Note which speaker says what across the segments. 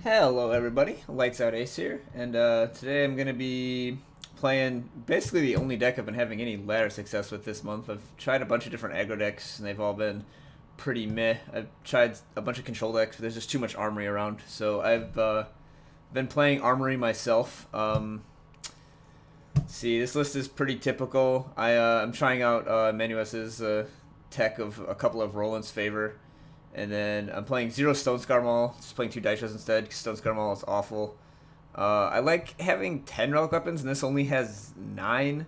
Speaker 1: Hello everybody, Lights Out Ace here, and today I'm going to be playing basically the only deck I've been having any ladder success with this month. I've tried a bunch of different aggro decks, and they've all been pretty meh. I've tried a bunch of control decks, but there's just too much Armory around, so I've been playing Armory myself. See, this list is pretty typical. I'm trying out Manues's tech of a couple of Rolant's favor. And then I'm playing 0 Stonescar Maul, just playing 2 Daishos instead, because Stonescar Maul is awful. I like having 10 relic weapons, and this only has 9.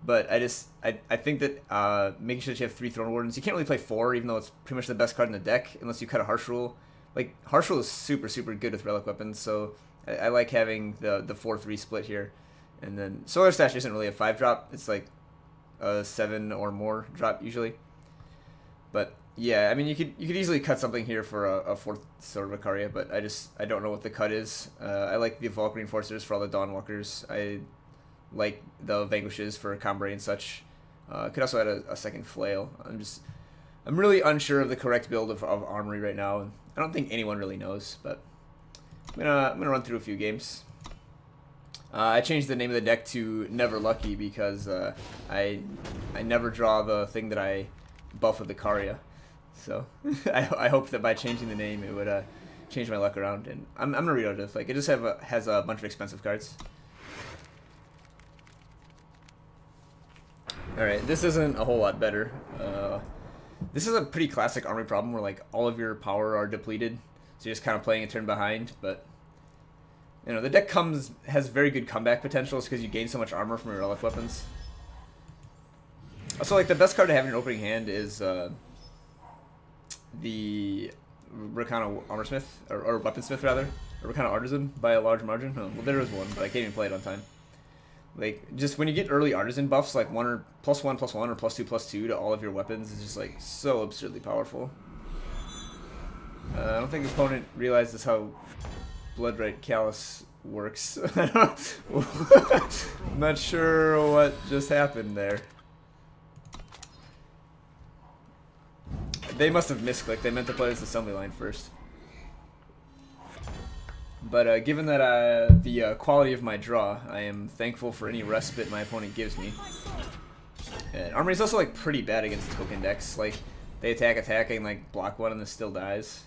Speaker 1: But I think that making sure that you have 3 Throne Wardens, you can't really play 4, even though it's pretty much the best card in the deck, unless you cut a Harsh Rule. Like, Harsh Rule is super, super good with relic weapons, so I like having the 4-3 split here. And then Solar Stash isn't really a 5-drop, it's like a 7 or more drop usually. But yeah, I mean, you could easily cut something here for a 4th sort of Icaria, but I don't know what the cut is. I like the Valkyrie Enforcers for all the Dawnwalkers. I like the Vanquishes for Cambrai and such. Could also add a second Flail. I'm really unsure of the correct build of Armory right now, and I don't think anyone really knows. But I'm gonna run through a few games. I changed the name of the deck to Never Lucky because I never draw the thing that I buff with Icaria. So I hope that by changing the name it would change my luck around, and I'm gonna read out it. Like, it just has a bunch of expensive cards. All right, this isn't a whole lot better. This is a pretty classic Armory problem where like all of your power are depleted, so you're just kind of playing a turn behind. But you know, the deck has very good comeback potentials because you gain so much armor from your relic weapons. Also, like, the best card to have in your opening hand is the Rakano Armorsmith, or Weaponsmith rather, or Rakano Artisan by a large margin. Oh, well, there is one, but I can't even play it on time. Like, just when you get early Artisan buffs, like +1/+1 or +2/+2 to all of your weapons is just like so absurdly powerful. I don't think the opponent realizes how Bloodright Callus works. I'm not sure what just happened there. They must have misclicked. They meant to play this assembly line first. But given that the quality of my draw, I am thankful for any respite my opponent gives me. And Armory is also like pretty bad against token decks. Like, they attack, and like block one and this still dies.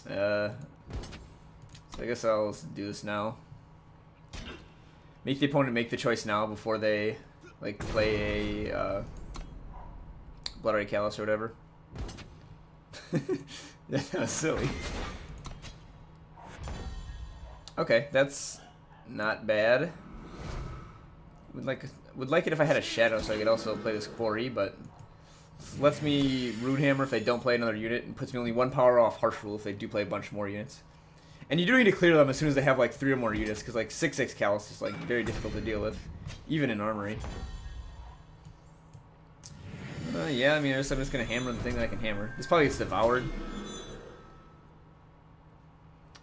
Speaker 1: So I guess I'll do this now. Make the opponent make the choice now before they like play a Bloodright Callus or whatever. That was silly. Okay, that's not bad. Would like it if I had a shadow so I could also play this Quarry, but lets me Runehammer if they don't play another unit, and puts me only 1 power off Harsh Rule if they do play a bunch more units. And you do need to clear them as soon as they have like 3 or more units, because like 6/6 Callus is like very difficult to deal with, even in Armory. Yeah, I mean, I'm just gonna hammer the thing that I can hammer. This probably gets devoured.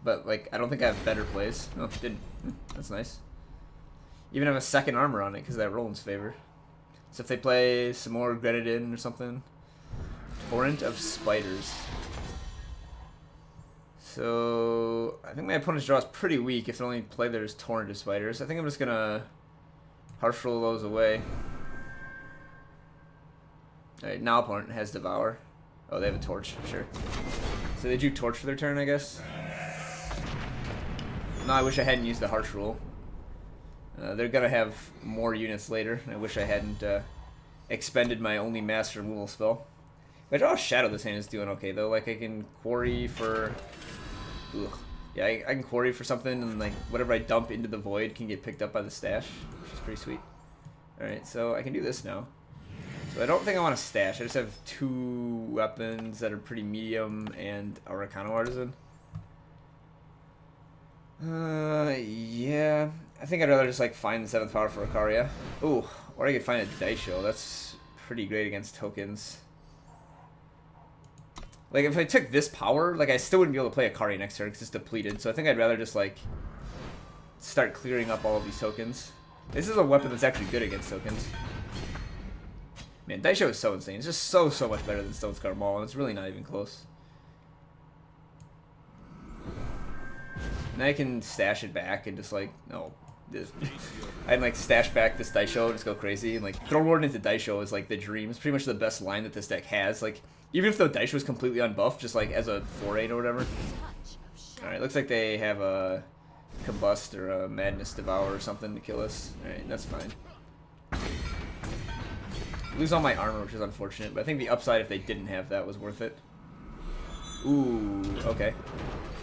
Speaker 1: But, like, I don't think I have better plays. Oh, it didn't. That's nice. Even have a second armor on it because of that Rolant's favor. So if they play some more Grenadin or something. Torrent of Spiders. So, I think my opponent's draw is pretty weak if the only play there is Torrent of Spiders. I think I'm just gonna Harsh Roll those away. Alright, now opponent has Devour. Oh, they have a Torch, sure. So they drew Torch for their turn, I guess. No, I wish I hadn't used the Harsh Rule. They're gonna have more units later. I wish I hadn't expended my only master removal spell. If I draw a Shadow, this hand is doing okay, though. Like, I can Quarry for... Ugh. Yeah, I can Quarry for something, and like whatever I dump into the Void can get picked up by the stash, which is pretty sweet. Alright, so I can do this now. So I don't think I want to stash. I just have 2 weapons that are pretty medium and a Rakano Artisan. Yeah. I think I'd rather just like find the 7th power for Icaria. Ooh, or I could find a Daisho. That's pretty great against tokens. Like, if I took this power, like, I still wouldn't be able to play Icaria next turn because it's depleted. So I think I'd rather just like start clearing up all of these tokens. This is a weapon that's actually good against tokens. Man, Daisho is so insane. It's just so much better than Stonescar Maul, and it's really not even close. And then I can stash it back and just like, no. I can like stash back this Daisho and just go crazy. And like Throne Warden into Daisho is like the dream. It's pretty much the best line that this deck has. Like, even if the Daisho is completely unbuffed, just like as a 4/8 or whatever. Alright, looks like they have a Combust or a Madness Devour or something to kill us. Alright, that's fine. Lose all my armor, which is unfortunate, but I think the upside if they didn't have that was worth it. Ooh, okay.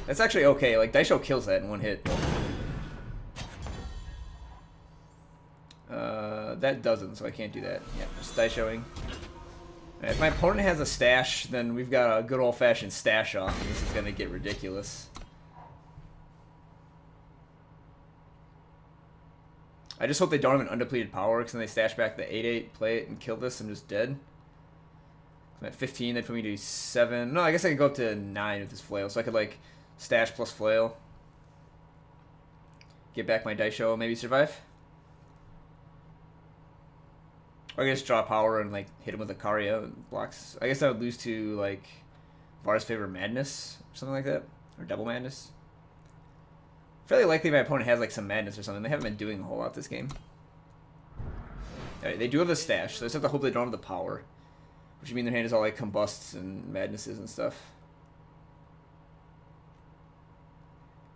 Speaker 1: That's actually okay. Like, Daisho kills that in one hit. That doesn't, so I can't do that. Yeah, just Daishoing. If my opponent has a stash, then we've got a good old-fashioned stash off, and this is going to get ridiculous. I just hope they don't have an undepleted power, because then they stash back the 8/8, play it, and kill this. I'm just dead. I'm at 15, they'd put me to 7. No, I guess I could go up to 9 with this Flail, so I could, like, stash plus Flail. Get back my Daisho, maybe survive. Or I guess draw power and like hit him with Icaria and blocks. I guess I would lose to like Var's Favor Madness or something like that. Or Double Madness. Fairly likely my opponent has like some Madness or something. They haven't been doing a whole lot this game. Alright, they do have the stash, so I just have to hope they don't have the power. Which would mean their hand is all like Combusts and Madnesses and stuff.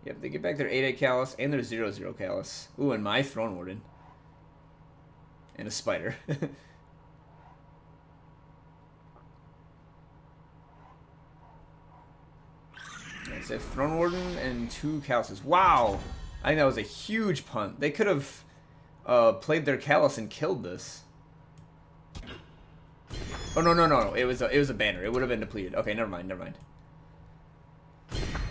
Speaker 1: Yep, they get back their 8/8 Callus and their 0/0 Callus. Ooh, and my Throne Warden. And a spider. Right, so Throne Warden and 2 Calluses. Wow! I think that was a huge punt. They could have played their Callus and killed this. Oh no! It was a banner. It would have been depleted. Okay, never mind.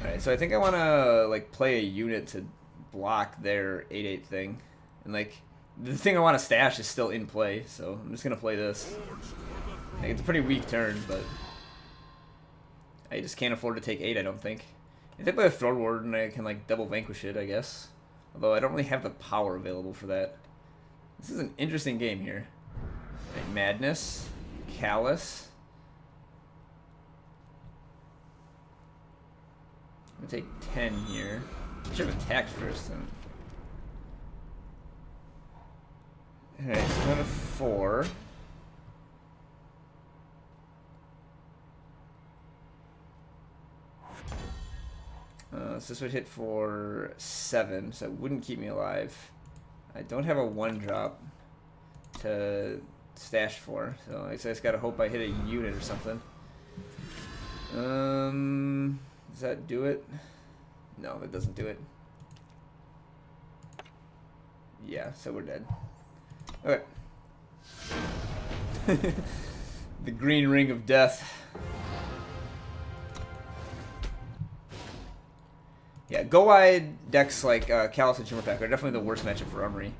Speaker 1: Alright, so I think I want to like play a unit to block their 8/8 thing, and like. The thing I want to stash is still in play, so I'm just going to play this. Like, it's a pretty weak turn, but I just can't afford to take 8, I don't think. If they play a Throne Warden, I can like double Vanquish it, I guess. Although I don't really have the power available for that. This is an interesting game here. Right, Madness, Callus. I'm going to take 10 here. I should have attacked first, then. Alright, so down to 4. So this would hit for 7, so it wouldn't keep me alive. I don't have a 1-drop to stash for, so I just gotta hope I hit a unit or something. Does that do it? No, that doesn't do it. Yeah, so we're dead. Okay. The green ring of death. Yeah, go wide decks like Callus and Shimmerpack are definitely the worst matchup for Armory.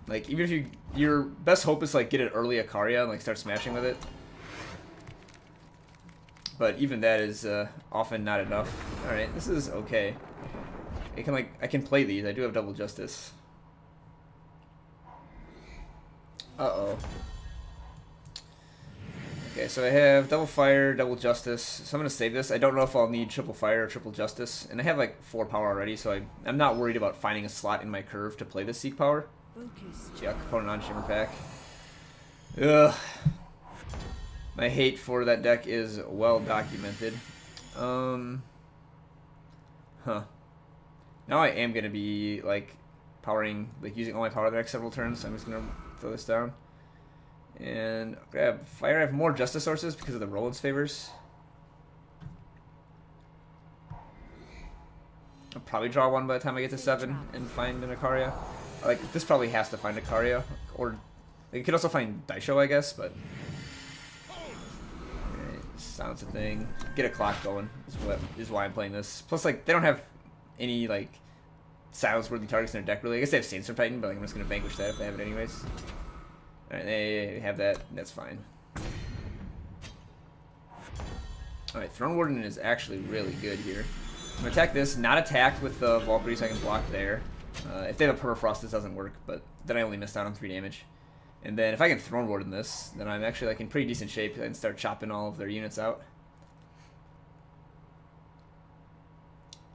Speaker 1: Like, even if your best hope is like get an early Icaria and like start smashing with it. But even that is often not enough. Alright, this is okay. I can play these. I do have double justice. Uh-oh. Okay, so I have double fire, double justice. So I'm going to save this. I don't know if I'll need triple fire or triple justice. And I have like 4 power already, so I'm not worried about finding a slot in my curve to play this Seek power. Yuck, opponent on Shimmerpack. Ugh. My hate for that deck is well documented. Huh. Now I am going to be like powering, like using all my power the next several turns, so I'm just going to throw this down. And grab fire. I have more justice sources because of the Rolant's favors. I'll probably draw one by the time I get to 7 and find an Icaria. Like, this probably has to find Icaria. Or, like, you could also find Daisho, I guess, but... Alright, sounds a thing. Get a clock going is why I'm playing this. Plus, like, they don't have any, like, silence-worthy targets in their deck, really. I guess they have Sandstorm Titan, but like, I'm just going to Vanquish that if they have it anyways. Alright, they have that. That's fine. Alright, Throne Warden is actually really good here. I'm going to attack this, not attack with the Valkyrie so I can block there. If they have a Permafrost, this doesn't work, but then I only missed out on 3 damage. And then if I can Throne Warden this, then I'm actually like in pretty decent shape and start chopping all of their units out.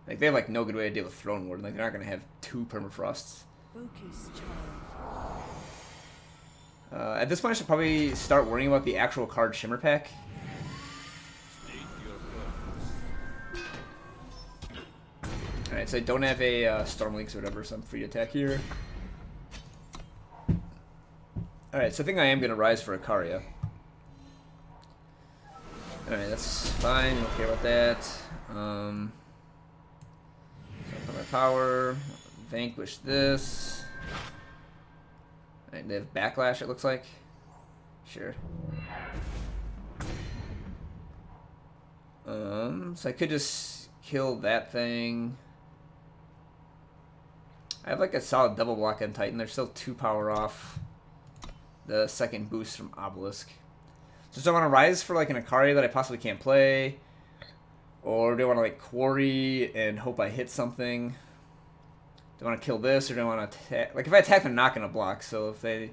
Speaker 1: Like, they have, like, no good way to deal with Throne Warden. Like, they're not going to have 2 permafrosts.
Speaker 2: Focus, child.
Speaker 1: At this point, I should probably start worrying about the actual card Shimmer Pack. Alright, so I don't have a Stormlinks or whatever, so I'm free to attack here. Alright, so I think I am going to rise for Icaria. Alright, that's fine, don't care about that. So I'll put my power, Vanquish this. Alright, they have Backlash, it looks like. Sure. So I could just kill that thing. I have like a solid double block on Titan. They're still 2 power off the second boost from Obelisk. So do I want to rise for like an Icaria that I possibly can't play? Or do I want to like Quarry and hope I hit something? Do I want to kill this or do I want to attack? Like if I attack, they're not going to block. So if they...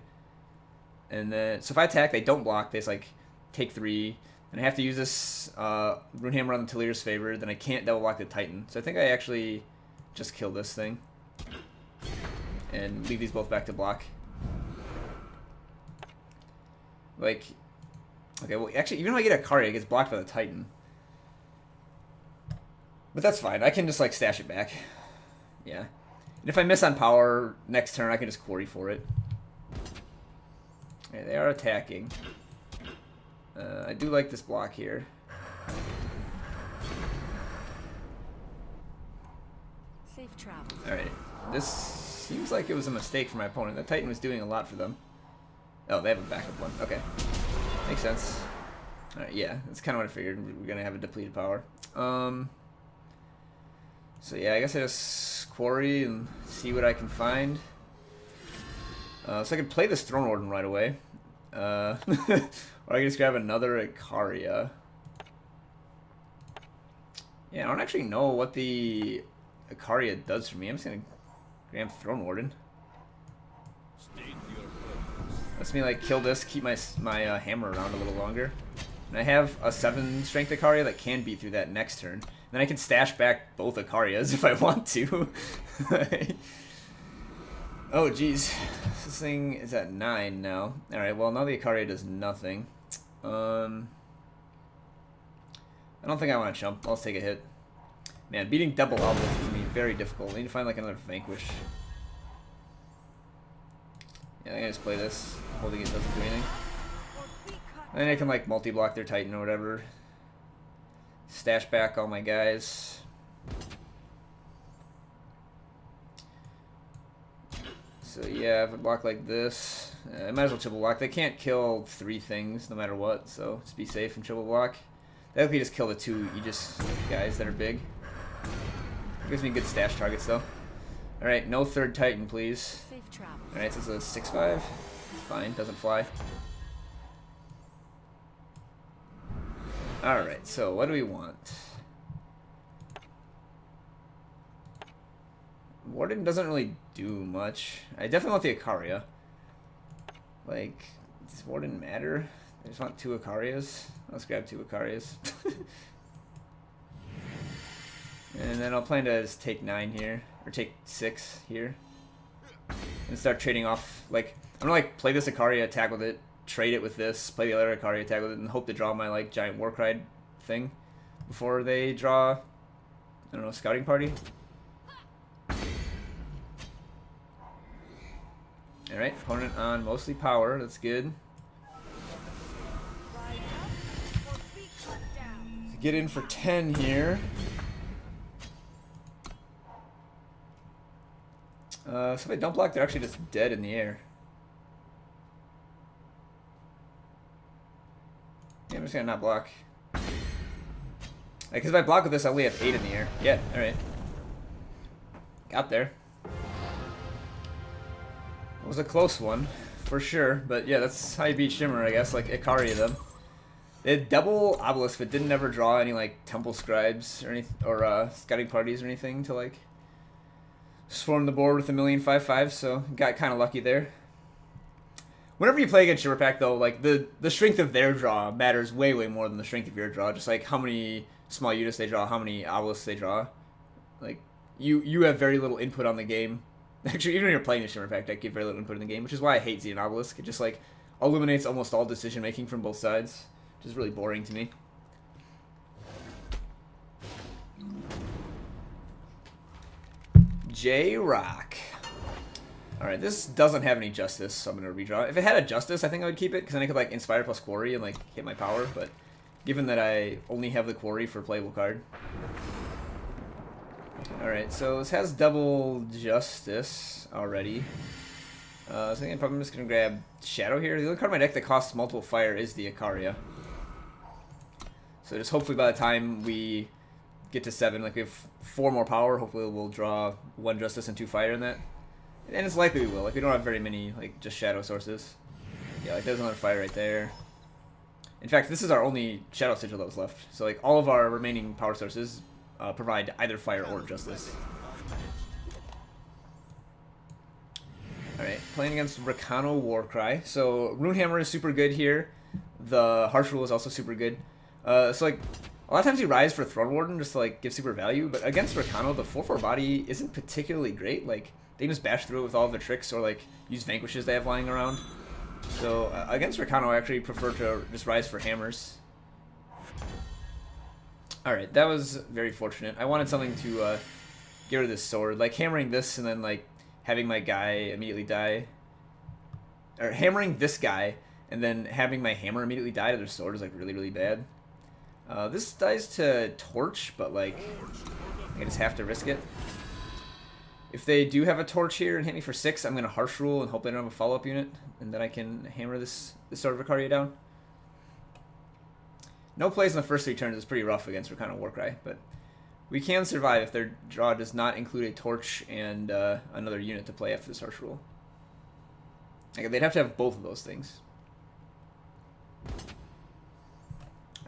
Speaker 1: And then... So if I attack, they don't block. They just like take 3. And I have to use this Runehammer on the Talir's favor. Then I can't double block the Titan. So I think I actually just kill this thing. And leave these both back to block. Like, okay, well, actually, even if I get a Icaria, it gets blocked by the Titan. But that's fine. I can just, like, stash it back. Yeah. And if I miss on power next turn, I can just Quarry for it. Okay, they are attacking. I do like this block here.
Speaker 2: Safe travels.
Speaker 1: Alright. This seems like it was a mistake for my opponent. The Titan was doing a lot for them. Oh, they have a backup one. Okay. Makes sense. Alright, yeah. That's kind of what I figured. We're going to have a depleted power. So yeah, I guess I just Quarry and see what I can find. So I can play this Throne Warden right away. Or I can just grab another Icaria. Yeah, I don't actually know what the Icaria does for me. I'm just going to grab Throne Warden. Lets me like kill this, keep my hammer around a little longer. And I have a 7 strength Icaria that can beat through that next turn. Then I can stash back both Icarias if I want to. Oh jeez. This thing is at 9 now. Alright, well now the Icaria does nothing. I don't think I want to jump. I'll just take a hit. Man, beating double Obelisk is going to be very difficult. I need to find like another Vanquish. Yeah, I can just play this. Holding it doesn't do anything. And then I can like multi-block their Titan or whatever. Stash back all my guys. So yeah, if I block like this, I might as well triple block. They can't kill 3 things no matter what, so just be safe and triple block. That would just kill the 2 Aegis guys that are big. Gives me good stash targets though. Alright, no 3rd Titan, please.
Speaker 2: Safe travels.
Speaker 1: Alright, so it's a 6-5. Fine, doesn't fly. Alright, so what do we want? Warden doesn't really do much. I definitely want the Icaria. Like, does Warden matter? I just want 2 Icarias. Let's grab 2 Icarias. And then I'll plan to just take 9 here. Or take 6 here. And start trading off. Like, I'm gonna like play this Icaria, attack with it, trade it with this, play the other Icaria, attack with it, and hope to draw my like giant Warcry thing before they draw, I don't know, scouting party. Alright, opponent on mostly power, that's good. So get in for 10 here. So if I don't block, they're actually just dead in the air. Yeah, I'm just gonna not block. Because if I block with this, I only have 8 in the air. Yeah, alright. Got there. It was a close one, for sure. But yeah, that's how you beat Shimmer, I guess. Like, Icaria them. They had double Obelisk, but didn't ever draw any, like, Temple Scribes or anything, or scouting parties or anything to, like, swarm the board with a million 5/5, so got kind of lucky there. Whenever you play against Shimmer Pack, though, like, the strength of their draw matters way, way more than the strength of your draw. Just, like, how many small units they draw, how many Obelisks they draw. Like, you have very little input on the game. Actually, even when you're playing the Shimmer Pact deck, you have very little input in the game, which is why I hate Xenobelisk. It just, like, eliminates almost all decision-making from both sides, which is really boring to me. J-Rock. Alright, this doesn't have any Justice, so I'm going to redraw. If it had a Justice, I think I would keep it, because then I could, like, Inspire plus Quarry and, like, hit my power, but given that I only have the Quarry for playable card. Alright, so this has double Justice already. So I think I'm probably just going to grab Shadow here. The only card in my deck that costs multiple fire is the Icaria. So just hopefully by the time we get to 7, like we have 4 more power, hopefully we'll draw 1 Justice and 2 fire in that. And it's likely we will. Like we don't have very many, like, just Shadow sources. Yeah, like there's another fire right there. In fact, this is our only Shadow Sigil that was left. So like all of our remaining power sources provide either fire or Justice. Alright, playing against Rakano Warcry. So Runehammer is super good here. The Harsh Rule is also super good. So like a lot of times you rise for Throne Warden just to like give super value, but against Rakano the 4/4 body isn't particularly great. Like they can just bash through it with all the tricks or like use Vanquishes they have lying around. So against Rakano I actually prefer to just rise for hammers. Alright, that was very fortunate. I wanted something to get rid of this sword. Like hammering this and then like having my guy immediately die. Or hammering this guy and then having my hammer immediately die to their sword is like really, really bad. This dies to Torch, but like I just have to risk it. If they do have a Torch here and hit me for 6, I'm going to Harsh Rule and hope they don't have a follow-up unit, and then I can hammer this Sword of Icaria down. No plays in the first 3 turns is pretty rough against Rakano Warcry, but we can survive if their draw does not include a Torch and another unit to play after this Harsh Rule. Like, they'd have to have both of those things.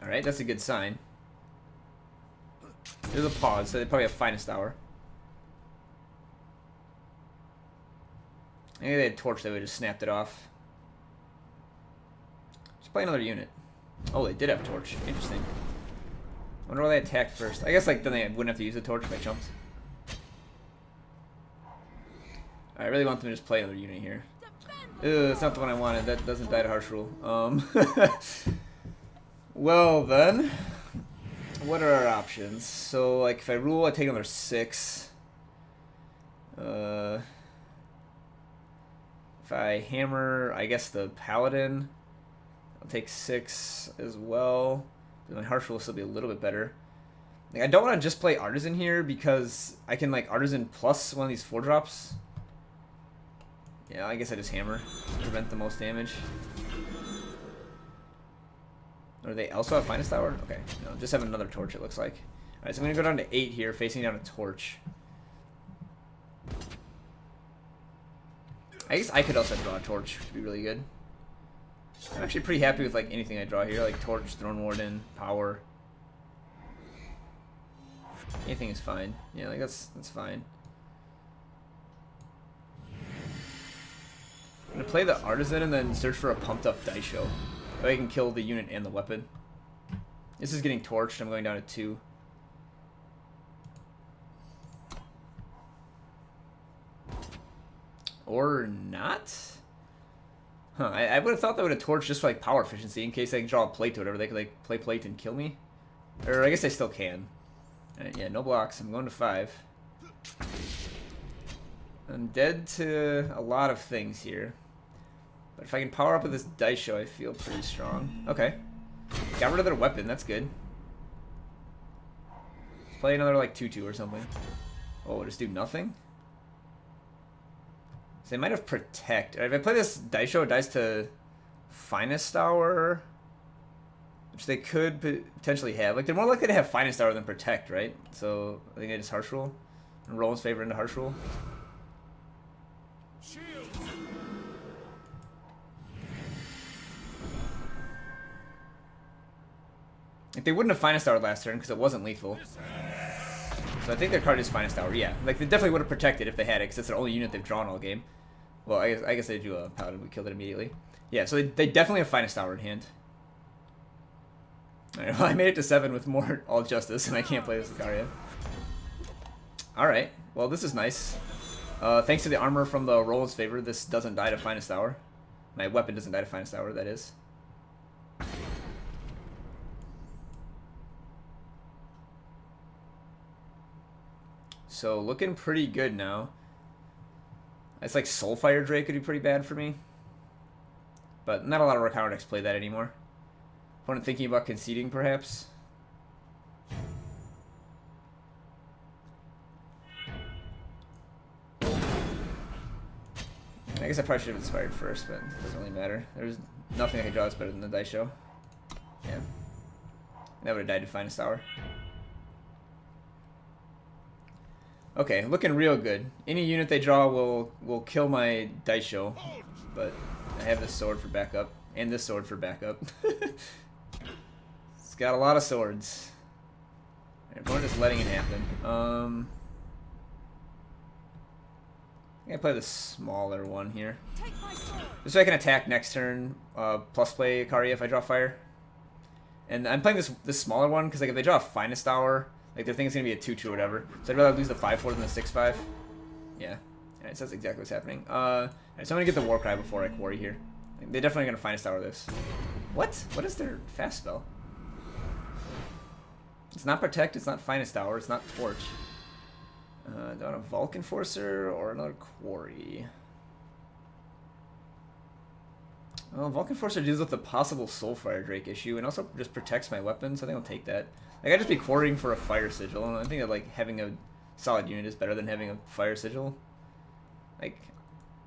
Speaker 1: Alright, that's a good sign. There's a pause, so they probably have Finest Hour. Maybe they had Torch, they would have just snapped it off. Just play another unit. Oh, they did have Torch. Interesting. I wonder why they attacked first. I guess like then they wouldn't have to use the Torch if I jumped. I really want them to just play another unit here. Ew, that's not the one I wanted. That doesn't die to Harsh Rule. Well then, what are our options? So like if I rule, I take another 6. If I hammer, I guess the Paladin, I'll take 6 as well. My Harsh Rule will still be a little bit better. Like, I don't want to just play Artisan here because I can like Artisan plus one of these 4-drops. Yeah, I guess I just hammer to prevent the most damage. Or they also have Finest Hour? Okay, no, just have another Torch it looks like. Alright, so I'm going to go down to 8 here, facing down a Torch. I guess I could also draw a Torch, which would be really good. I'm actually pretty happy with like anything I draw here, like Torch, Throne Warden, Power. Anything is fine. Yeah, like that's fine. I'm gonna play the Artisan and then search for a pumped up Daisho. So I can kill the unit and the weapon. This is getting torched. I'm going down to 2. Or not? Huh, I would have thought that would have torched just for like power efficiency in case I can draw a plate or whatever. They could like play plate and kill me. Or I guess they still can. Yeah, no blocks. I'm going to 5. I'm dead to a lot of things here. But if I can power up with this Daisho, I feel pretty strong. Okay. Got rid of their weapon. That's good. Play another like 2/2 or something. Oh, just do nothing? So they might have Protect. If I play this Daisho, it dies to Finest Hour, which they could potentially have. Like, they're more likely to have Finest Hour than Protect, right? So I think I just Harsh Rule. And Roland's favor into Harsh Rule. Like, they wouldn't have Finest Hour last turn because it wasn't lethal. So I think their card is Finest Hour, yeah. Like, they definitely would have protected if they had it because it's their only unit they've drawn all game. Well, I guess they drew a Paladin. We killed it immediately. Yeah, so they definitely have Finest Hour in hand. Alright, well, I made it to 7 with more All Justice, and I can't play this Icaria. Alright, well this is nice. Thanks to the armor from the Rolant's favor, this doesn't die to Finest Hour. My weapon doesn't die to Finest Hour, that is. So, looking pretty good now. It's like Soulfire Drake could be pretty bad for me. But not a lot of Rakano decks play that anymore. Opponent thinking about conceding, perhaps? I guess I probably should have inspired first, but it doesn't really matter. There's nothing I can draw that's better than the Daisho. Yeah. That would have died to Finest Hour. Okay, looking real good. Any unit they draw will kill my Daisho, but I have this sword for backup, and this sword for backup. It's got a lot of swords. Everyone just letting it happen. I'm gonna play the smaller one here. This way I can attack next turn, plus play Icaria if I draw fire. And I'm playing this smaller one because like if they draw a Finest Hour, like their thing is gonna be a 2/2 or whatever. So I'd rather lose the 5/4 than the 6/5. Yeah. Alright, so that's exactly what's happening. Alright, so I'm gonna get the Warcry before I Quarry here. Like, they're definitely gonna Finest Hour this. What? What is their fast spell? It's not Protect, it's not Finest Hour, it's not Torch. Do I want a Vulcan Forcer or another Quarry? Well, Vulcan Forcer deals with the possible Soulfire Drake issue and also just protects my weapons. I think I'll take that. Like, I'd just be quarrying for a Fire Sigil, and I think that, like, having a solid unit is better than having a Fire Sigil. Like,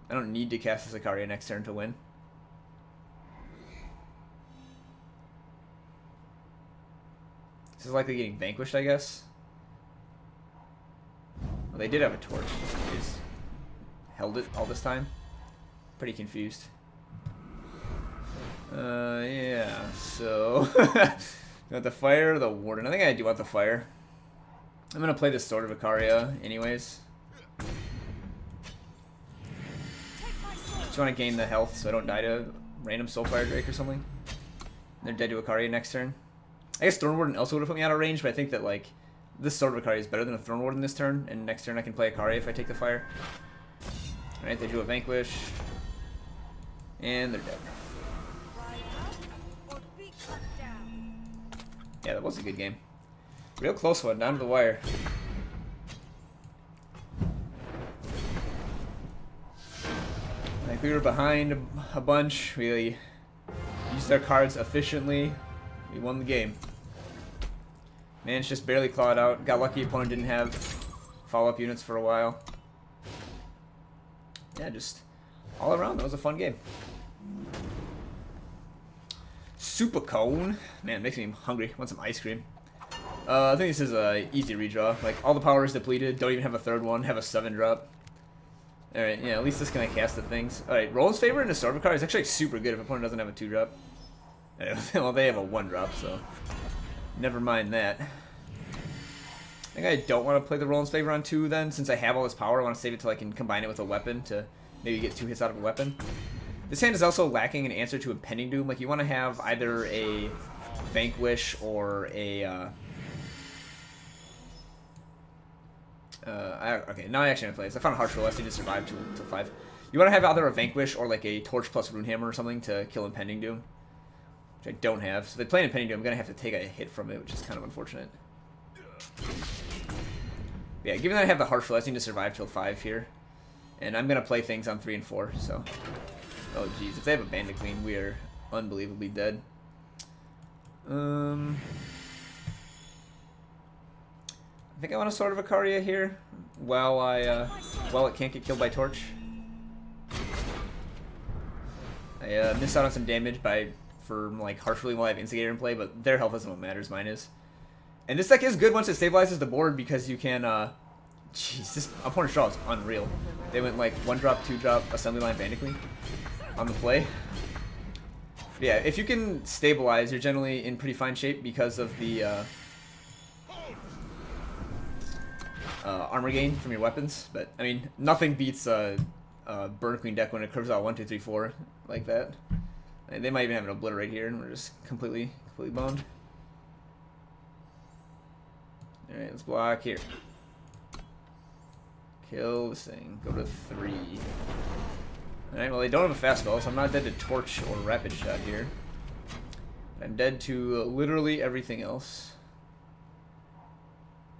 Speaker 1: I don't need to cast this Icaria next turn to win. This is likely getting vanquished, I guess. Well, they did have a torch. They just held it all this time. Pretty confused. Yeah, so... You want the fire or the Warden? I think I do want the fire. I'm gonna play the Sword of Icaria anyways. Just want to gain the health so I don't die to random Soulfire Drake or something. They're dead to Icaria next turn. I guess Thorn Warden also would have put me out of range, but I think that like this Sword of Icaria is better than a Thorn Warden this turn, and next turn I can play Icaria if I take the fire. Alright, they do a Vanquish. And they're dead. Yeah, that was a good game. Real close one, down to the wire. Like, we were behind a bunch. We used our cards efficiently. We won the game. Managed just barely clawed out. Got lucky opponent didn't have follow-up units for a while. Yeah, just all around, that was a fun game. Super Cone. Man, it makes me hungry. Want some ice cream. I think this is a easy redraw. Like, all the power is depleted. Don't even have a third one. Have a 7-drop. Alright, yeah, at least this can like cast the things. Alright, Roland's favor in the Sword card is actually like, super good if opponent doesn't have a 2-drop. Well, they have a 1-drop, so never mind that. I think I don't want to play the Roland's favor on 2 then, since I have all this power. I want to save it till I can combine it with a weapon to maybe get 2 hits out of a weapon. This hand is also lacking an answer to Impending Doom. Like, you want to have either a Vanquish or a... okay, now I actually have to play this. I found a Harsh Roll. I need to survive till 5. You want to have either a Vanquish or like a Torch plus Runehammer or something to kill Impending Doom, which I don't have. So if they play Impending Doom, I'm going to have to take a hit from it, which is kind of unfortunate. Yeah, given that I have the Harsh Roll, I need to survive till 5 here. And I'm going to play things on 3 and 4, so... Oh, jeez. If they have a Bandit Queen, we are unbelievably dead. I think I want a Sword of Icaria here while it can't get killed by Torch. I missed out on some damage for like Harsh Rolling while I have Instigator in play, but their health isn't what matters, mine is. And this deck is good once it stabilizes the board because you can, jeez, this opponent's draw is unreal. They went like 1-drop, 2-drop, Assembly Line Bandit Queen on the play. But yeah, if you can stabilize, you're generally in pretty fine shape because of the armor gain from your weapons. But I mean, nothing beats Burn Queen deck when it curves out 1, 2, 3, 4 like that. And they might even have an Obliterate here, and we're just completely boned. All right, let's block here. Kill this thing. Go to 3. Alright, well they don't have a fast spell, so I'm not dead to Torch or Rapid Shot here. I'm dead to literally everything else.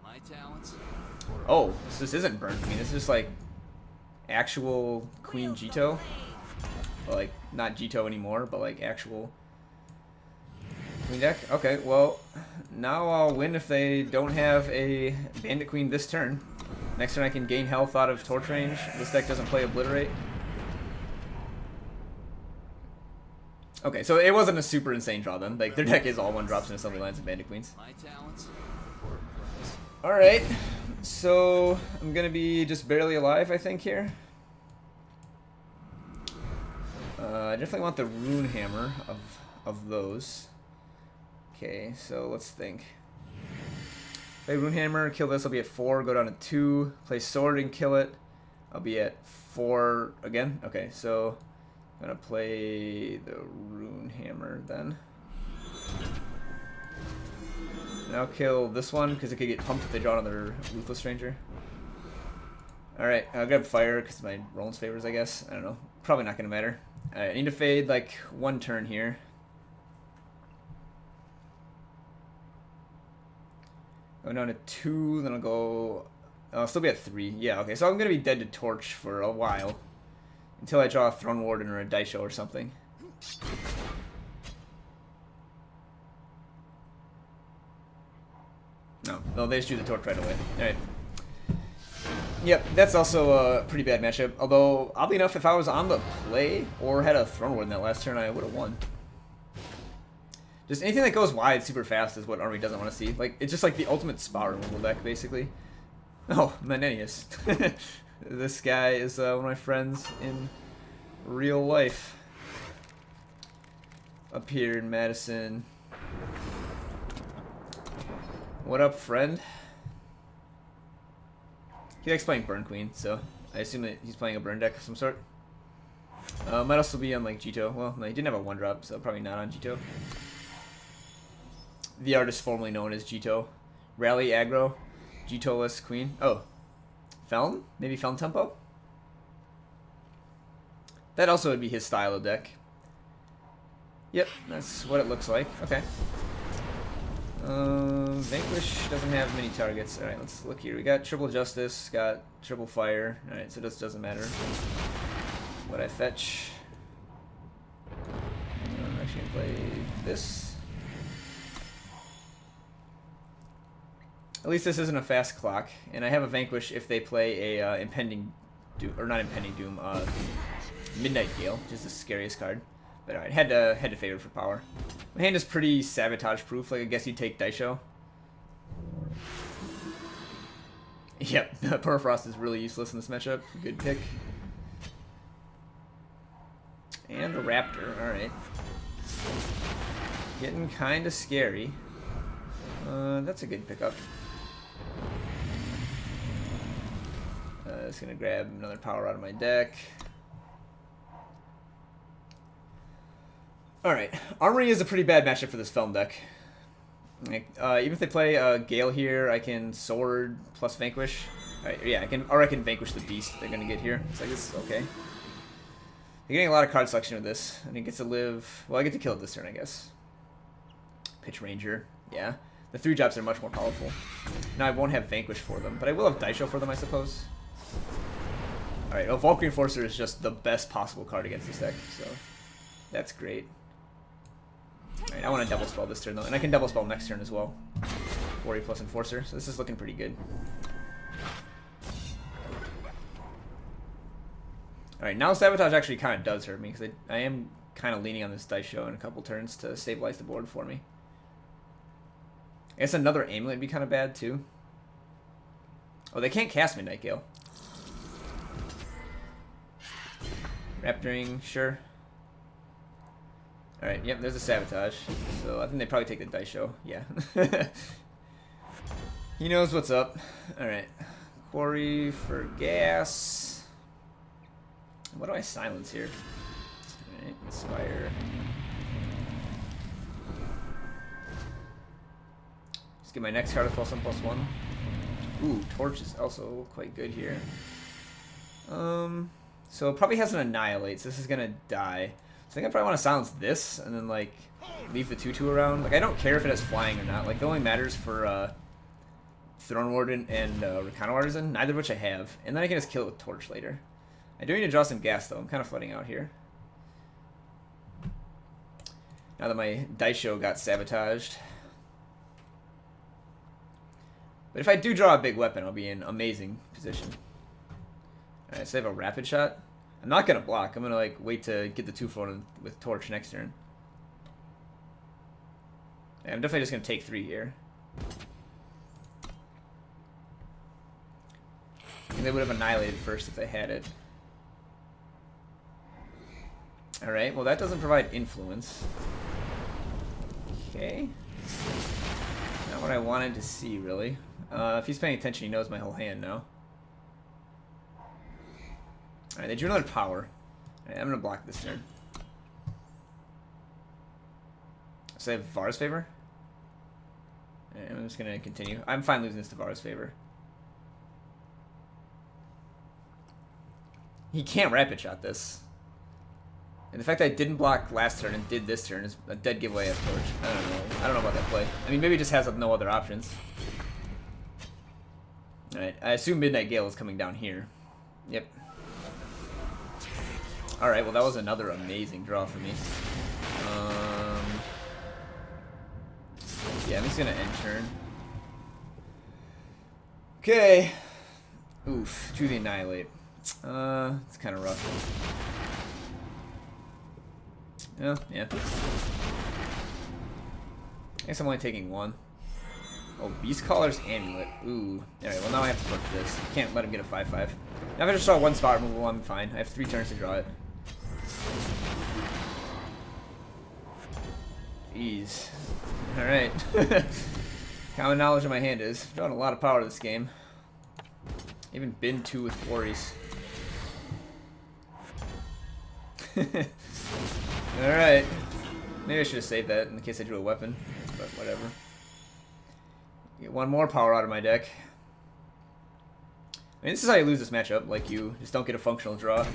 Speaker 3: My talents.
Speaker 1: Oh, so this isn't Burn Queen. This is just like actual Queen Jito. Well, like not Jito anymore, but like actual Queen deck. Okay, well now I'll win if they don't have a Bandit Queen this turn. Next turn I can gain health out of Torch range. This deck doesn't play Obliterate. Okay, so it wasn't a super insane draw then. Like their deck is all 1-drops and Assembly Lines and Bandit Queens.
Speaker 3: My talents.
Speaker 1: Alright, so I'm gonna be just barely alive, I think, here. I definitely want the Runehammer of those. Okay, so let's think. Play Runehammer, kill this, I'll be at 4, go down to 2. Play Sword and kill it, I'll be at 4 again. Okay, so I'm gonna play the Runehammer then. And I'll kill this one because it could get pumped if they draw another Ruthless Ranger. Alright, I'll grab Fire because my Roland's favors, I guess. I don't know. Probably not going to matter. Alright, I need to fade like 1 turn here. Go down to 2, then I'll go... I'll still be at 3. Yeah, okay, so I'm going to be dead to Torch for a while. Until I draw a Throne Warden or a Daisho or something. No, they just drew the Torch right away. Alright. Yep, that's also a pretty bad matchup. Although, oddly enough, if I was on the play or had a Throne Warden that last turn, I would have won. Just anything that goes wide super fast is what Armory doesn't want to see. Like, it's just like the ultimate spot removal deck, basically. Oh, Menenius. This guy is one of my friends in real life. Up here in Madison. What up, friend? He likes playing Burn Queen, so I assume that he's playing a burn deck of some sort. Might also be on like Jito. Well, no, he didn't have a 1-drop, so probably not on Jito. The artist formerly known as Jito. Rally aggro. Jito-less Queen. Oh. Feln? Maybe Feln Tempo? That also would be his style of deck. Yep, that's what it looks like. Okay. Vanquish doesn't have many targets. Alright, let's look here. We got triple justice, got triple fire. Alright, so this doesn't matter what I fetch. I'm actually gonna play this. At least this isn't a fast clock, and I have a Vanquish if they play a impending doom, or not impending doom, Midnight Gale, which is the scariest card. But alright, had to favor for power. My hand is pretty sabotage proof, like I guess you'd take Daisho. Yep, Permafrost is really useless in this matchup. Good pick. And a Raptor, alright. Getting kinda scary. That's a good pickup. Just gonna grab another power out of my deck. Alright, Armory is a pretty bad matchup for this Feln deck. Like, even if they play Gale here, I can Sword plus Vanquish. Alright, yeah, I can Vanquish the Beast they're gonna get here. It's like, this is okay. You're getting a lot of card selection with this. And he gets to live... Well, I get to kill it this turn, I guess. Pitch Ranger, yeah. The 3-drops are much more powerful. Now I won't have Vanquish for them, but I will have Daisho for them, I suppose. Alright, well, Valkyrie Enforcer is just the best possible card against this deck, so that's great. Alright, I want to double spell this turn though, and I can double spell next turn as well. Quarry plus Enforcer, so this is looking pretty good. Alright, now Sabotage actually kind of does hurt me, because I am kind of leaning on this Daisho in a couple turns to stabilize the board for me. I guess another Amulet would be kind of bad too. Oh, they can't cast Midnight Gale. Raptoring, sure. Alright, yep, there's a Sabotage. So I think they probably take the Daisho. Yeah. He knows what's up. Alright. Quarry for gas. What do I silence here? Alright, Inspire. Let's get my next card a +1/+1. Ooh, Torch is also quite good here. So it probably has an Annihilate, so this is gonna die. So I think I probably want to silence this, and then, like, leave the 2/2 around. Like, I don't care if it has flying or not. Like, it only matters for, Throne Warden and, Rakano Artisan, neither of which I have. And then I can just kill it with Torch later. I do need to draw some gas, though. I'm kind of flooding out here. Now that my Daisho got sabotaged. But if I do draw a big weapon, I'll be in amazing position. Alright, so I have a rapid shot. I'm not going to block. I'm going to, like, wait to get the 2/4 with Torch next turn. Yeah, I'm definitely just going to take 3 here. And they would have annihilated first if they had it. Alright, well that doesn't provide influence. Okay. Not what I wanted to see, really. If he's paying attention, he knows my whole hand now. Alright, they drew another power. Alright, I'm going to block this turn. So I have Vara's favor? Alright, I'm just going to continue. I'm fine losing this to Vara's favor. He can't rapid shot this. And the fact that I didn't block last turn and did this turn is a dead giveaway of Torch. I don't know. I don't know about that play. I mean, maybe he just has no other options. Alright, I assume Midnight Gale is coming down here. Yep. Alright, well that was another amazing draw for me. Yeah, I'm just gonna end turn. Okay. Oof, to the Annihilate. It's kind of rough. Yeah. I guess I'm only taking 1. Oh, Beast Caller's Amulet. Ooh. Alright, well now I have to torch this. Can't let him get a 5/5. Now if I just draw 1 spot removal, I'm fine. I have 3 turns to draw it. Jeez. Alright. Common knowledge of my hand is I've drawn a lot of power this game. Even been 2 with Quarries. Alright. Maybe I should have saved that in case I drew a weapon, but whatever. Get 1 more power out of my deck. I mean, this is how you lose this matchup. Like, you just don't get a functional draw.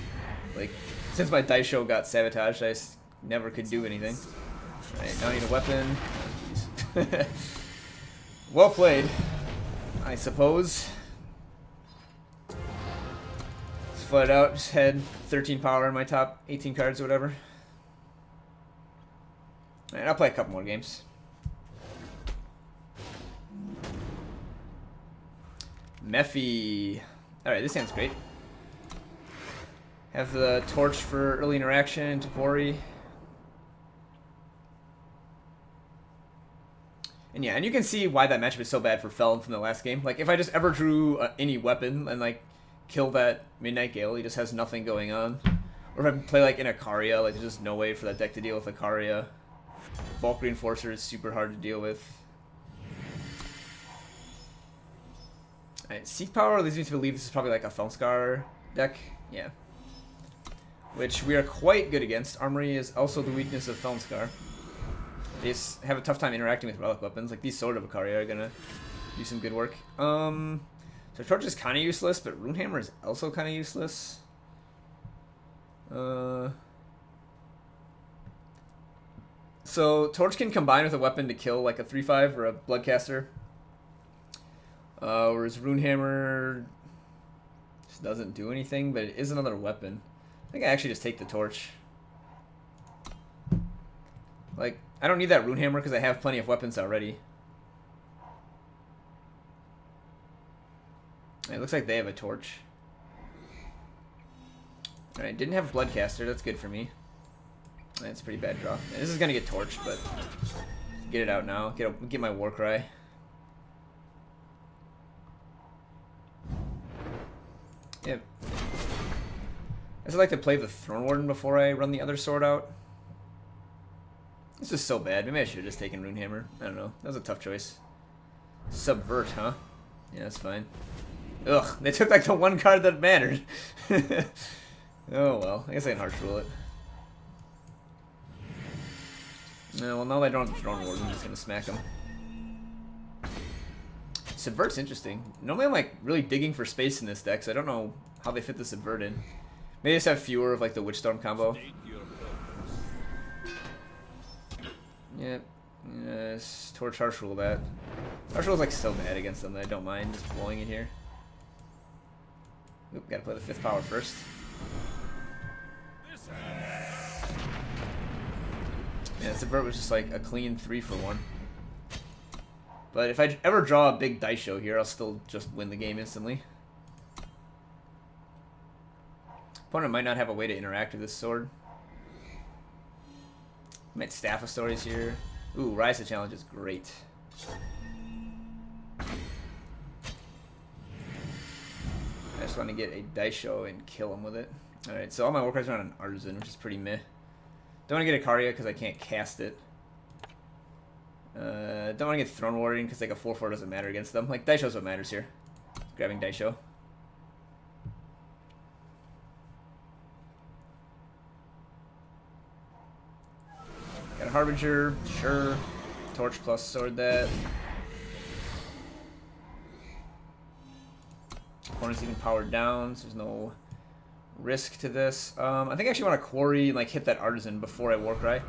Speaker 1: Like, since my Daisho got sabotaged, I just never could do anything. Alright, now I need a weapon. Oh, jeez. Well played, I suppose. Just flooded out, just had 13 power in my top 18 cards or whatever. Alright, I'll play a couple more games. Mephi. Alright, this hand's great. Have the Torch for early interaction into Quarry. And yeah, and you can see why that matchup is so bad for Felon from the last game. Like, if I just ever drew any weapon and, like, kill that Midnight Gale, he just has nothing going on. Or if I play, like, in Icaria, like, there's just no way for that deck to deal with Icaria. Valkyrie Enforcer is super hard to deal with. Alright, Seek Power leads me to believe this is probably like a Stonescar deck. Yeah. Which we are quite good against. Armory is also the weakness of Stonescar. They just have a tough time interacting with relic weapons. Like, these Sword of Icaria are gonna do some good work. So Torch is kind of useless, but Runehammer is also kind of useless. So Torch can combine with a weapon to kill like a 3/5 or a Bloodcaster. Whereas Runehammer just doesn't do anything, but it is another weapon. I think I actually just take the Torch. Like, I don't need that Runehammer because I have plenty of weapons already. It looks like they have a Torch. Alright, didn't have Bloodcaster. That's good for me. That's a pretty bad draw. And this is going to get torched, but get it out now. Get my Warcry. Yep. I just like to play the Throne Warden before I run the other sword out. This is so bad. Maybe I should have just taken Runehammer. I don't know. That was a tough choice. Subvert, huh? Yeah, that's fine. Ugh, they took like the one card that mattered. Oh well, I guess I can harsh rule it. No, well now that I don't have the Throne Warden, I'm just gonna smack him. Subvert's interesting. Normally I'm like really digging for space in this deck, so I don't know how they fit the Subvert in. Maybe just have fewer of like the Witchstorm combo. Yep. Yes, Torch Harsh Rule that. Harsh Rule's like so bad against them that I don't mind just blowing it here. Oop, gotta play the 5th power first. Yeah, Subvert was just like a clean 3 for 1. But if I ever draw a big Daisho here, I'll still just win the game instantly. Opponent might not have a way to interact with this sword. Might Staff of Stories here. Ooh, Rise to Challenge is great. I just want to get a Daisho and kill him with it. Alright, so all my war cards are on an Artisan, which is pretty meh. Don't want to get Icaria because I can't cast it. Don't want to get Throne Warden because like a 4/4 doesn't matter against them. Like, Daisho's what matters here. Grabbing Daisho. Got a Harbinger, sure. Torch plus sword that. Opponent's even powered down, so there's no risk to this. I think I actually want to Quarry and like hit that Artisan before I Warcry.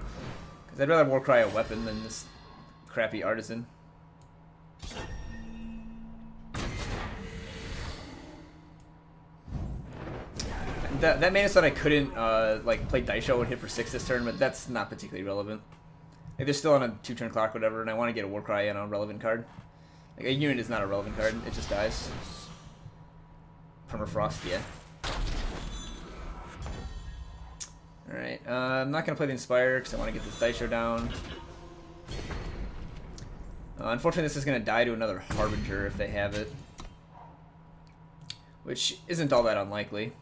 Speaker 1: Because I'd rather Warcry a weapon than this crappy Artisan. That made it so that I couldn't like play Daisho and hit for 6 this turn, but that's not particularly relevant. Like, they're still on a 2-turn clock or whatever, and I want to get a Warcry on a relevant card. Like, a unit is not a relevant card, it just dies. Permafrost, yeah. Alright, I'm not going to play the Inspire because I want to get this Daisho down. Unfortunately, this is going to die to another Harbinger if they have it. Which isn't all that unlikely.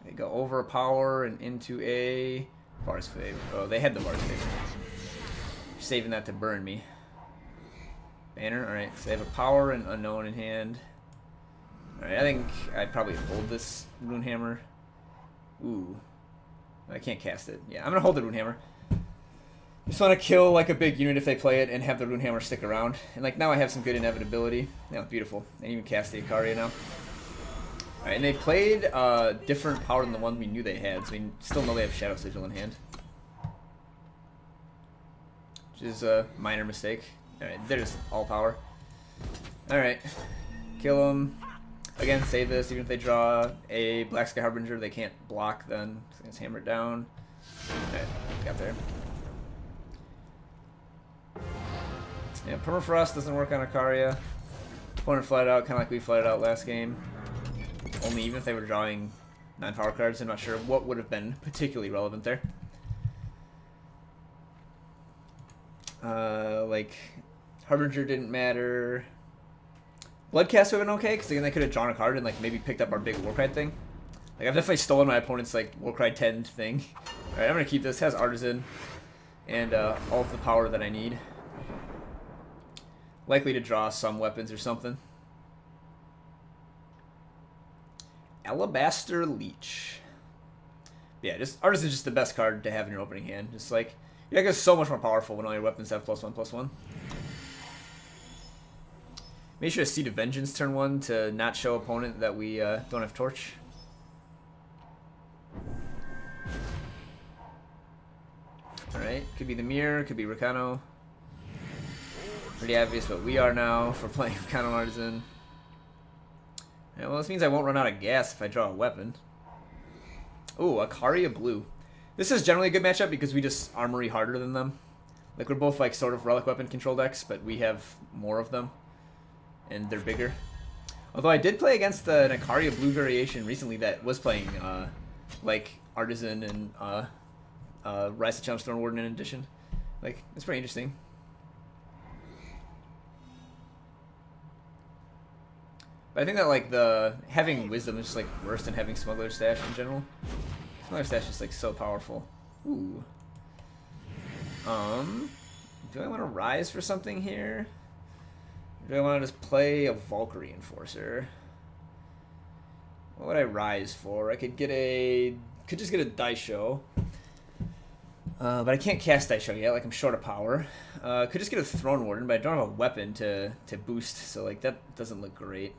Speaker 1: They go over a power and into a Bar's Favor. Oh, they had the Bar's Favor. Saving that to burn me. Banner, alright, so they have a power and unknown in hand. Alright, I think I'd probably hold this Runehammer. Ooh. I can't cast it. Yeah, I'm gonna hold the Runehammer. Just want to kill like a big unit if they play it and have the Runehammer stick around. And like now I have some good inevitability. Yeah, beautiful. I even cast the Icaria now. Alright, and they played different power than the one we knew they had, so we still know they have Shadow Sigil in hand. Which is a minor mistake. Alright, they're just all power. Alright, kill them. Again, save this. Even if they draw a Black Sky Harbinger, they can't block then. So let's hammer it down. Alright, got there. Yeah, Permafrost doesn't work on Icaria. Opponent flat out, kind of like we flat out last game. Only even if they were drawing 9 power cards, I'm not sure what would have been particularly relevant there. Like, Harbinger didn't matter. Bloodcast would have been okay, because again, they could have drawn a card and like maybe picked up our big Warcry thing. Like, I've definitely stolen my opponent's like Warcry 10 thing. Alright, I'm going to keep this. It has Artisan and all of the power that I need. Likely to draw some weapons or something. Alabaster Leech. Yeah, just Artisan is just the best card to have in your opening hand. Just like, your deck is so much more powerful when all your weapons have +1/+1. Make sure to Seed of Vengeance turn 1 to not show opponent that we don't have Torch. Alright, could be the Mirror, could be Rakano. Pretty obvious what we are now for playing Rakano Artisan. Yeah, well, this means I won't run out of gas if I draw a weapon. Ooh, Icaria Blue. This is generally a good matchup because we just Armory harder than them. Like, we're both like sort of relic weapon control decks, but we have more of them. And they're bigger. Although I did play against an Icaria Blue variation recently that was playing like Artisan and Rise to Challenge Throne Warden in addition. Like, it's pretty interesting. But I think that like the having Wisdom is just like worse than having Smuggler Stash in general. Smuggler Stash is like so powerful. Ooh. Do I want to Rise for something here? Or do I want to just play a Valkyrie Enforcer? What would I Rise for? I could get a... Could just get a Daisho. But I can't cast Daisho yet, like I'm short of power. Could just get a Throne Warden, but I don't have a weapon to boost, so like that doesn't look great.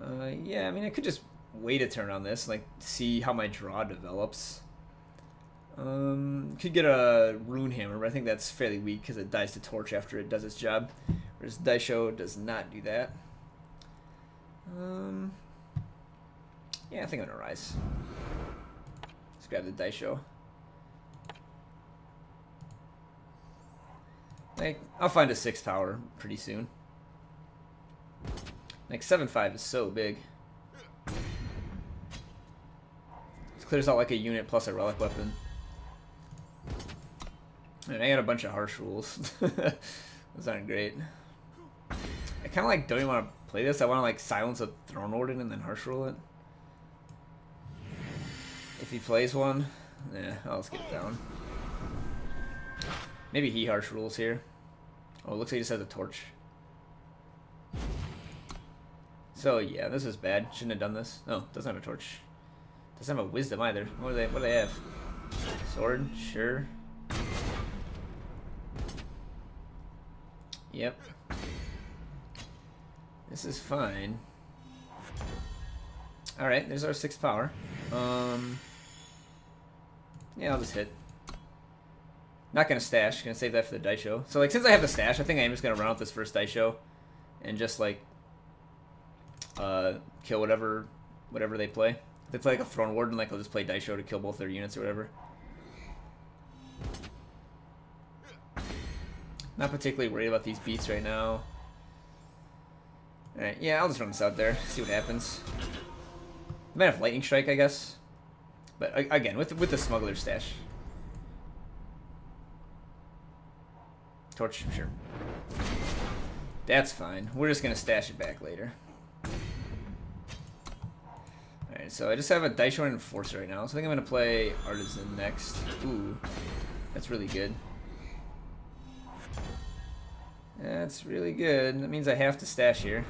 Speaker 1: Yeah, I mean I could just wait a turn on this, like see how my draw develops. Could get a Runehammer, but I think that's fairly weak because it dies to Torch after it does its job. Whereas Daisho does not do that. Yeah, I think I'm gonna Rise. Let's grab the Daisho. Like, I'll find a 6 power pretty soon. Like 7/5 is so big. It clears out like a unit plus a relic weapon. And I got a bunch of harsh rules. Those aren't great. I kind of like don't even want to play this. I want to like silence a Throne Warden and then harsh rule it. If he plays one, yeah, I'll just get it down. Maybe he harsh rules here. Oh, it looks like he just has a torch. So yeah, this is bad. Shouldn't have done this. No, doesn't have a torch. Doesn't have a wisdom either. What do they have? Sword, sure. Yep. This is fine. Alright, there's our 6 power. Yeah, I'll just hit. Not gonna stash, gonna save that for the Daisho. So like since I have the stash, I think I'm just gonna run out this first Daisho and just like kill whatever they play. If they play like a Throne Warden, like I'll just play Daisho to kill both their units or whatever. Not particularly worried about these beats right now. Alright, yeah, I'll just run this out there, see what happens. I might have Lightning Strike, I guess. But again, with the Smuggler stash. Torch, sure. That's fine. We're just gonna stash it back later. Alright, so I just have a Daisho and Enforcer right now, so I think I'm gonna play Artisan next. Ooh, that's really good. That's really good. That means I have to stash here.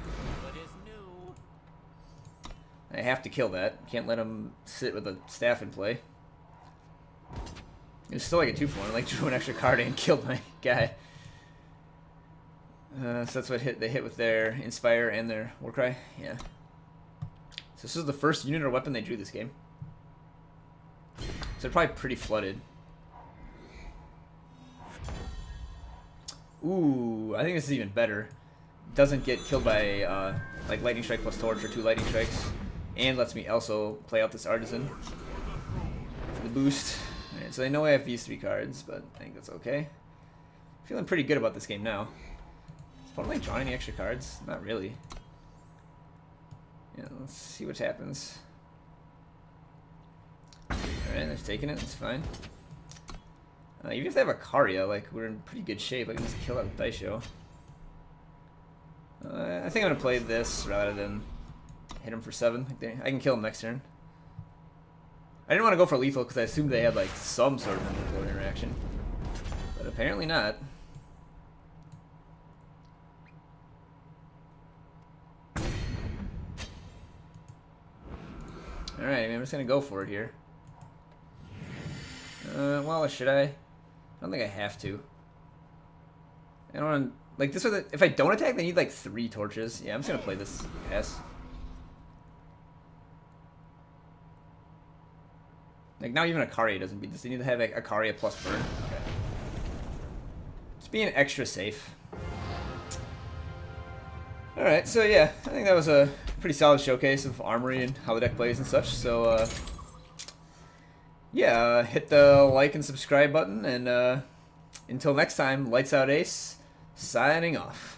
Speaker 1: I have to kill that. Can't let him sit with a staff in play. It was still like a 2-for-1. Like drew an extra card and killed my guy. So that's what they hit with their Inspire and their Warcry. Yeah. So this is the first unit or weapon they drew this game. So they're probably pretty flooded. Ooh, I think this is even better. Doesn't get killed by like Lightning Strike plus Torch or 2 Lightning Strikes. And lets me also play out this Artisan for the boost. Alright, so I know I have these 3 cards, but I think that's okay. Feeling pretty good about this game now. Is opponent drawing any extra cards? Not really. Yeah, let's see what happens. Alright, they've taken it, it's fine. Even if they have a Icaria, like, we're in pretty good shape. I can just kill out with Daisho. I think I'm going to play this rather than hit him for 7. I can kill him next turn. I didn't want to go for lethal because I assumed they had like some sort of lethal interaction. But apparently not. Alright, I'm just going to go for it here. Well, should I? I don't think I have to. I don't want to... Like, this was if I don't attack, they need like 3 torches. Yeah, I'm just going to play this S. Like, now even Icaria doesn't beat this. They need to have like, Icaria plus burn. Okay. Just being extra safe. Alright, so yeah, I think that was a pretty solid showcase of Armory and how the deck plays and such. So, yeah, hit the like and subscribe button. And until next time, Lights Out Ace, signing off.